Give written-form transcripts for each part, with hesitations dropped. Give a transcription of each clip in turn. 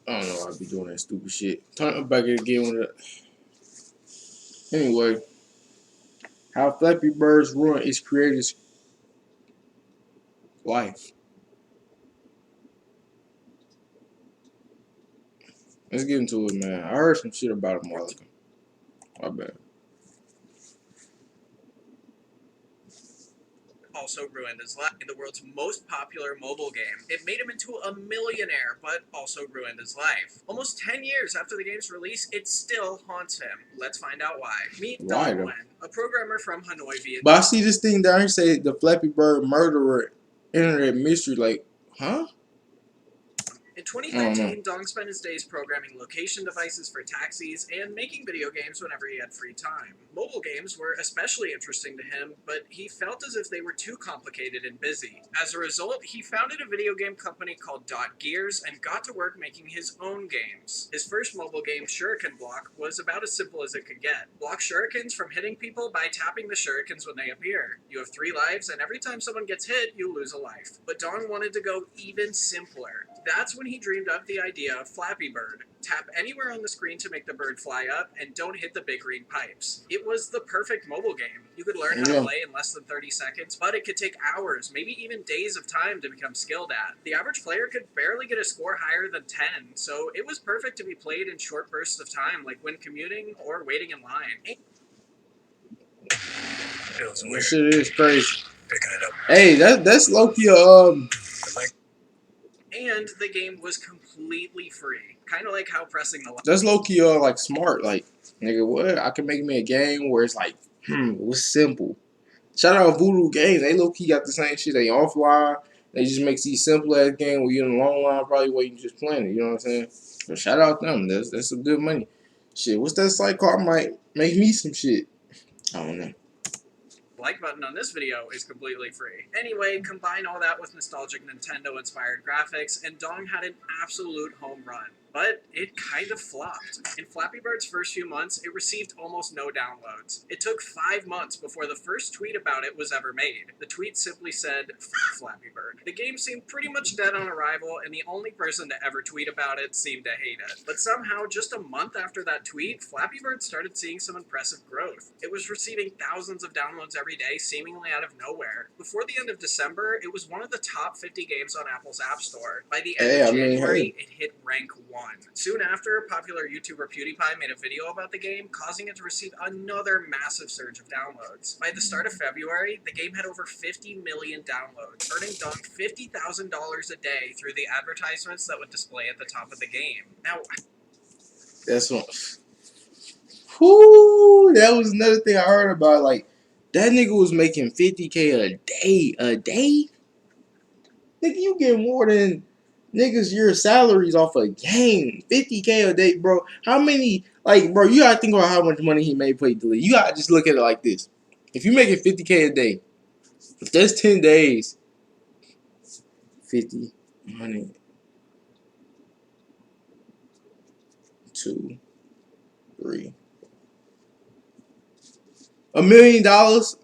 I don't know why I be doing that stupid shit. Turn back again with it. Anyway, how Flappy Birds ruin its creator's life. Let's get into it, man. I heard some shit about him while ago. My bad. Also ruined his life. In the world's most popular mobile game, it made him into a millionaire, but also ruined his life. Almost 10 years after the game's release, it still haunts him. Let's find out why. Meet Why Dong though? Wen, a programmer from Hanoi, Vietnam. But I see this thing down here say the Flappy Bird murderer internet mystery. Like, huh? In 2013, Dong spent his days programming location devices for taxis and making video games whenever he had free time. Mobile games were especially interesting to him, but he felt as if they were too complicated and busy. As a result, he founded a video game company called Dot Gears and got to work making his own games. His first mobile game, Shuriken Block, was about as simple as it could get. Block shurikens from hitting people by tapping the shurikens when they appear. You have 3 lives, and every time someone gets hit, you lose a life. But Dong wanted to go even simpler. That's when he dreamed up the idea of Flappy Bird. Tap anywhere on the screen to make the bird fly up, and don't hit the big green pipes. It was the perfect mobile game. You could learn how to play in less than 30 seconds, but it could take hours, maybe even days of time to become skilled at. The average player could barely get a score higher than 10, so it was perfect to be played in short bursts of time, like when commuting or waiting in line. Feels weird. This shit is crazy. Picking it up. Hey, that's low-key and the game was completely free. Kind of like how pressing the... That's low-key like smart. Like, nigga, what? I can make me a game where it's like, it was simple. Shout out Voodoo Games. They low-key got the same shit. They offline. They just make these simple ass game where you're in the long line probably where you just playing it. You know what I'm saying? So shout out them. That's some good money. Shit, what's that site called? I might make me some shit. I don't know. Like button on this video is completely free. Anyway, combine all that with nostalgic Nintendo-inspired graphics, and Dong had an absolute home run. But it kind of flopped. In Flappy Bird's first few months, it received almost no downloads. It took 5 months before the first tweet about it was ever made. The tweet simply said, Flappy Bird. The game seemed pretty much dead on arrival, and the only person to ever tweet about it seemed to hate it. But somehow, just a month after that tweet, Flappy Bird started seeing some impressive growth. It was receiving thousands of downloads every day, seemingly out of nowhere. Before the end of December, it was one of the top 50 games on Apple's App Store. By the end of January, it hit rank 1. Soon after, popular YouTuber PewDiePie made a video about the game, causing it to receive another massive surge of downloads. By the start of February, the game had over 50 million downloads, earning Dong $50,000 a day through the advertisements that would display at the top of the game. Now, that's one. Whoo, that was another thing I heard about. Like, that nigga was making 50K a day. A day? Nigga, you get more than niggas your salaries off a game. 50K a day, bro. How many, like, bro, you gotta think about how much money he made play delete. You gotta just look at it like this. If you making 50K a day, if that's 10 days, 50, 100, 2, 3. $1 million,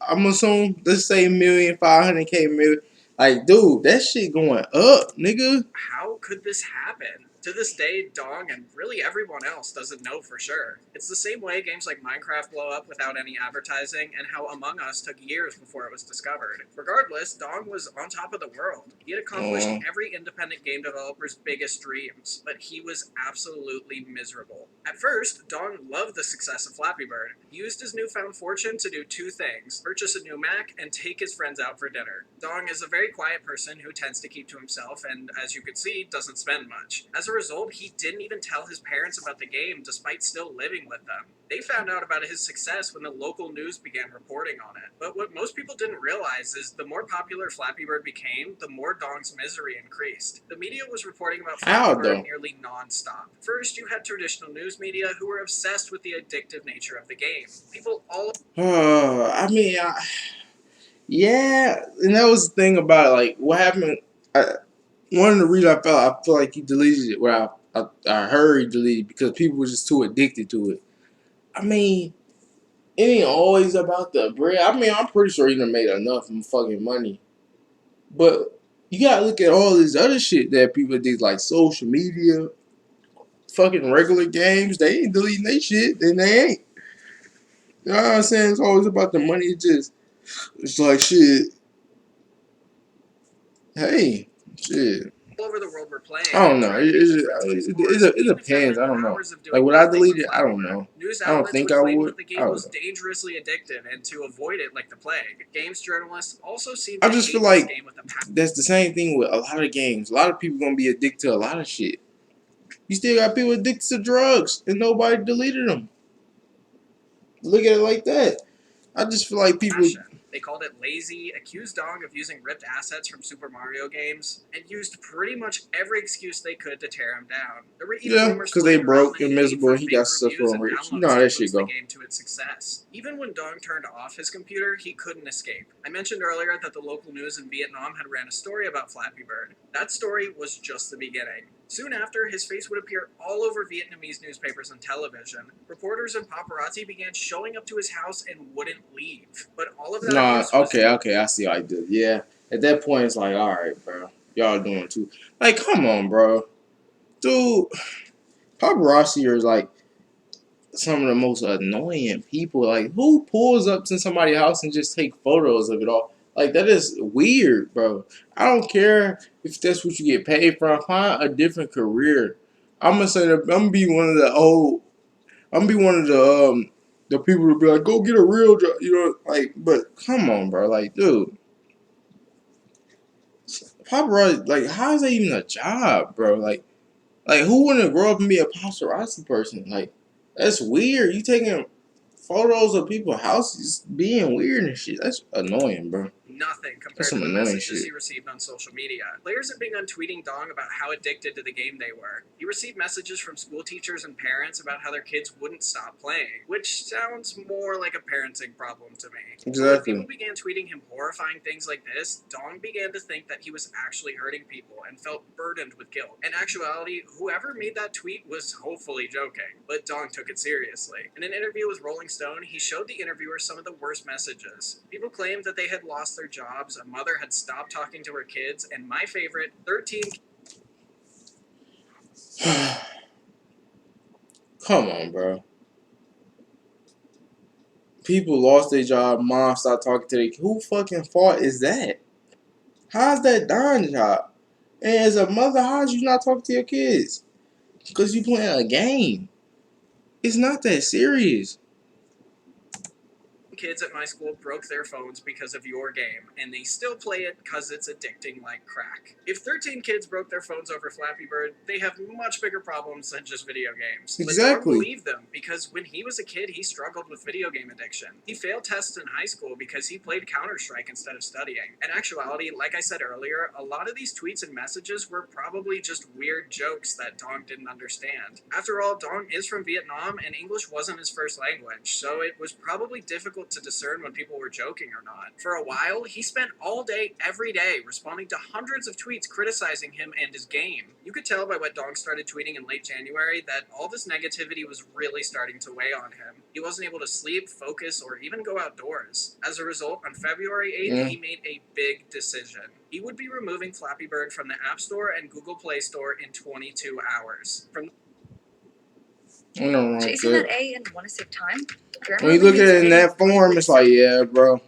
I'm assuming, let's say 500K million. Like, dude, that shit going up, nigga. How could this happen? To this day, Dong and really everyone else doesn't know for sure. It's the same way games like Minecraft blow up without any advertising, and how Among Us took years before it was discovered. Regardless, Dong was on top of the world. He had accomplished every independent game developer's biggest dreams, but he was absolutely miserable. At first, Dong loved the success of Flappy Bird. He used his newfound fortune to do 2 things: purchase a new Mac and take his friends out for dinner. Dong is a very quiet person who tends to keep to himself and, as you can see, doesn't spend much. As a result, he didn't even tell his parents about the game despite still living with them. They found out about his success when the local news began reporting on it. But what most people didn't realize is the more popular Flappy Bird became, the more Dong's misery increased. The media was reporting about Flappy Bird nearly non-stop. First, you had traditional news media who were obsessed with the addictive nature of the game. People all... yeah, and that was the thing about it. Like, what happened... one of the reasons I feel like he deleted it, well, I heard he deleted it because people were just too addicted to it. I mean, it ain't always about the bread. I mean, I'm pretty sure he done made enough fucking money. But you gotta look at all this other shit that people did, like social media, fucking regular games, they ain't deleting their shit, then they ain't. You know what I'm saying? It's always about the money. It's like shit. Hey, shit. All over the world were playing I don't and know. trying to beat their friends' scores, It even if that depends. meant I don't know. hours of Like, doing would I nothing delete with it? I Flappy don't Bird. know. News I don't outlets think would I claim would. that the I game don't was know. dangerously addictive and to avoid it like the plague. Games journalists also seemed I to just feel hate this like game with a passion. that's the same thing with a lot of games. A lot of people gonna be addicted to a lot of shit. You still got people addicted to drugs, and nobody deleted them. Look at it like that. I just feel like people. They called it lazy, accused Dong of using ripped assets from Super Mario games, and used pretty much every excuse they could to tear him down. There were even Yeah, rumors because they floating around broke that and he paid miserable. for And he got fake successful reviews and and rich. You know downloads how to that shit boost the go. game to its success. Even when Dong turned off his computer, he couldn't escape. I mentioned earlier that the local news in Vietnam had ran a story about Flappy Bird. That story was just the beginning. Soon after, his face would appear all over Vietnamese newspapers and television. Reporters and paparazzi began showing up to his house and wouldn't leave. But all of that Nah, abuse was okay, I see how I do. Yeah, at that point, it's like, all right, bro, y'all doing too. Like, come on, bro, dude. Paparazzi are like some of the most annoying people. Like, who pulls up to somebody's house and just take photos of it all? Like, that is weird, bro. I don't care if that's what you get paid for. Find a different career. I'm gonna say that I'm gonna be one of the old. I'm gonna be one of the people who be like, go get a real job, you know, like. But come on, bro, like, dude, paparazzi, like, how is that even a job, bro? Like who wouldn't grow up and be a paparazzi person? Like, that's weird. You taking photos of people's houses being weird and shit. That's annoying, bro. nothing That's compared to some the annoying messages shit. he received on social media. Players had begun tweeting Dong about how addicted to the game they were. He received messages from school teachers and parents about how their kids wouldn't stop playing, which sounds more like a parenting problem to me. So when people Exactly. began tweeting him horrifying things like this, Dong began to think that he was actually hurting people and felt burdened with guilt. In actuality, whoever made that tweet was hopefully joking, but Dong took it seriously. In an interview with Rolling Stone, he showed the interviewer some of the worst messages. People claimed that they had lost their jobs, a mother had stopped talking to her kids, and my favorite, 13. Come on, bro. People lost their job. Mom stopped talking to their. Who fucking fault is that? How's that Don's job? And as a mother, how's you not talking to your kids? Because you playing a game. It's not that serious. Kids at my school broke their phones because of your game, and they still play it because it's addicting like crack. If 13 kids broke their phones over Flappy Bird, they have much bigger problems than just video games. But Dong Exactly. believed them, because when he was a kid, he struggled with video game addiction. He failed tests in high school because he played Counter-Strike instead of studying. In actuality, like I said earlier, a lot of these tweets and messages were probably just weird jokes that Dong didn't understand. After all, Dong is from Vietnam, and English wasn't his first language, so it was probably difficult to discern when people were joking or not. For a while, he spent all day, every day, responding to hundreds of tweets criticizing him and his game. You could tell by what Dong started tweeting in late January that all this negativity was really starting to weigh on him. He wasn't able to sleep, focus, or even go outdoors. As a result, on February 8th, he made a big decision. He would be removing Flappy Bird from the App Store and Google Play Store in 22 hours. From Chasing that A and want to save time? When you look at it in that form, it's like, yeah, bro.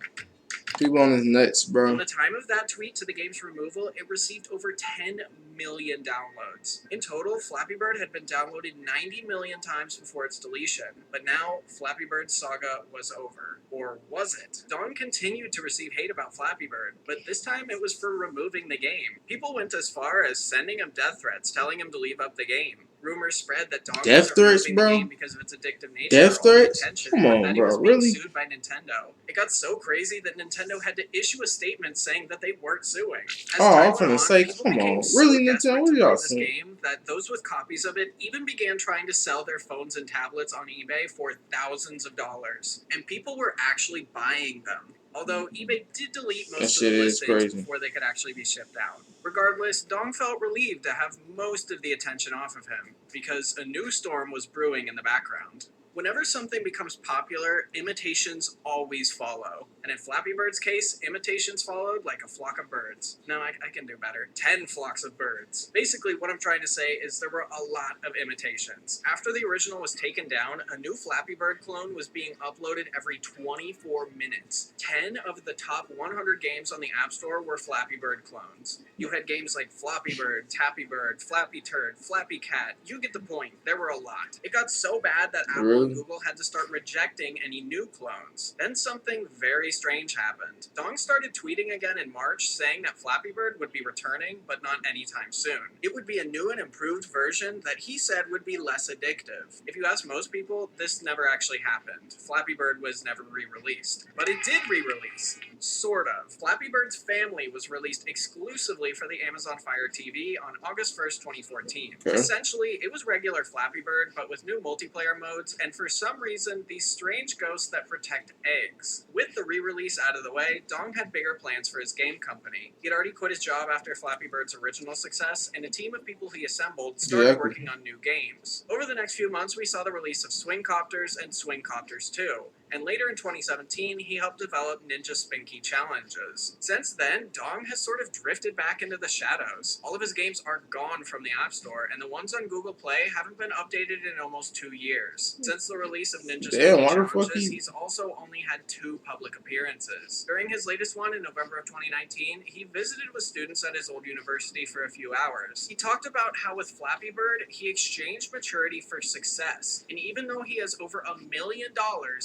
People on his nuts, bro. From the time of that tweet to the game's removal, it received over 10 million downloads. In total, Flappy Bird had been downloaded 90 million times before its deletion. But now, Flappy Bird's saga was over. Or was it? Dong continued to receive hate about Flappy Bird, but this time it was for removing the game. People went as far as sending him death threats, telling him to leave up the game. Rumors spread that Dong Death wasn't threats, removing bro? the game because of its addictive nature Death or only threats? intention, Come but on, that he bro. was being Really? sued by Nintendo. It got so crazy that Nintendo had to issue a statement saying that they weren't suing. As Oh, I'm time went finna on, say, people come became on. so Really, Nintendo? desperate What to y'all play this saying? game that those with copies of it even began trying to sell their phones and tablets on eBay for thousands of dollars. And people were actually buying them. Although eBay did delete That most of shit the is listings crazy. before they could actually be shipped out. Regardless, Dong felt relieved to have most of the attention off of him, because a new storm was brewing in the background. Whenever something becomes popular, imitations always follow. And And in Flappy Bird's case, imitations followed like a flock of birds. No, I can do better. 10 flocks of birds. Basically, what I'm trying to say is there were a lot of imitations. After the original was taken down, a new Flappy Bird clone was being uploaded every 24 minutes. 10 of the top 100 games on the App Store were Flappy Bird clones. You had games like Floppy Bird, Tappy Bird, Flappy Turd, Flappy Cat. You get the point. There were a lot. It got so bad that Apple Really? and Google had to start rejecting any new clones. Then something very strange happened. Dong started tweeting again in March saying that Flappy Bird would be returning, but not anytime soon. It would be a new and improved version that he said would be less addictive. If you ask most people, this never actually happened. Flappy Bird was never re-released. But it did re-release. Sort of. Flappy Bird's Family was released exclusively for the Amazon Fire TV on August 1st, 2014. Okay. Essentially, it was regular Flappy Bird, but with new multiplayer modes, and for some reason, these strange ghosts that protect eggs. With the re-release out of the way, Dong had bigger plans for his game company. He'd already quit his job after Flappy Bird's original success, and a team of people he assembled started working on new games. Over the next few months, we saw the release of Swingcopters and Swingcopters 2. And later in 2017, he helped develop Ninja Spinky Challenges. Since then, Dong has sort of drifted back into the shadows. All of his games are gone from the App Store, and the ones on Google Play haven't been updated in almost 2 years. Since the release of Ninja Spinky Challenges, he's also only had 2 public appearances. During his latest one in November of 2019, he visited with students at his old university for a few hours. He talked about how with Flappy Bird, he exchanged maturity for success, and even though he has over $1 million,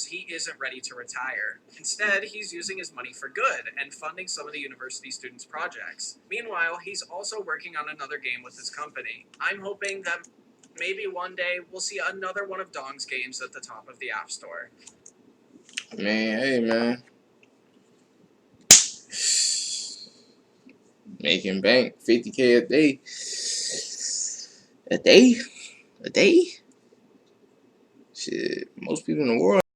he isn't ready to retire. Instead, he's using his money for good and funding some of the university students' projects. Meanwhile, he's also working on another game with his company. I'm hoping that maybe one day we'll see another one of Dong's games at the top of the App Store. Man, hey man. Making bank, 50K a day. A day? A day? Shit, most people in the world